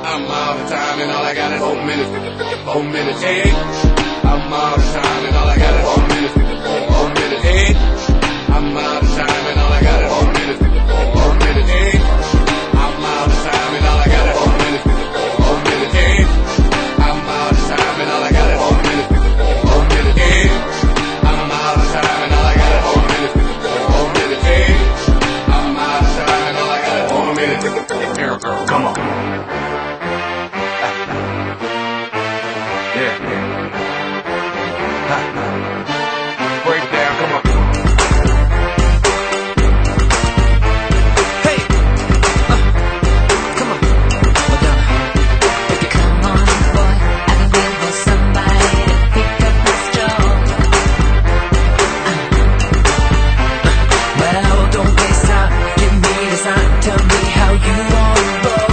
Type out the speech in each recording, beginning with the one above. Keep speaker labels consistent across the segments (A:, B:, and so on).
A: I'm all the time and all I got is 4 minutes. 4 minutes, hey. I'm all the time and all I got is 4 minutes. 4 minutes, hey. I'm all the time and all I got is 4 minutes. 4 minutes, hey. I'm all the time and all I got is 4 minutes. 4 minutes, hey. I'm all the time and all I got is 4 minutes. 4 minutes, hey. I'm all the time and all I got is 4 minutes. 4 minutes, hey. I'm all the time and all I got is 4 minutes. Girl, come on. Yeah. Break down, come on. Hey, come on. Madonna.
B: If you come on, boy, I've been waiting for somebody to pick up my straw. Well, don't waste time. Give me the sign. Tell me how you want to roll.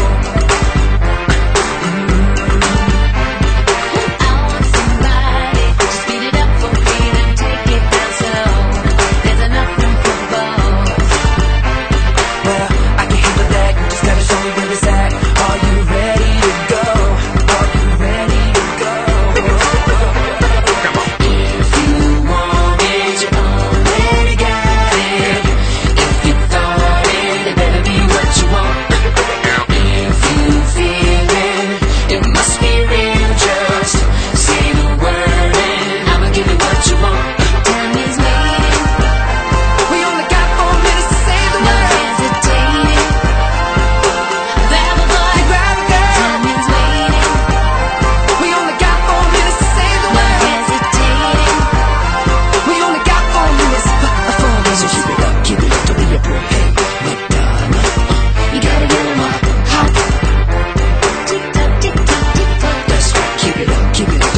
B: Keep it up.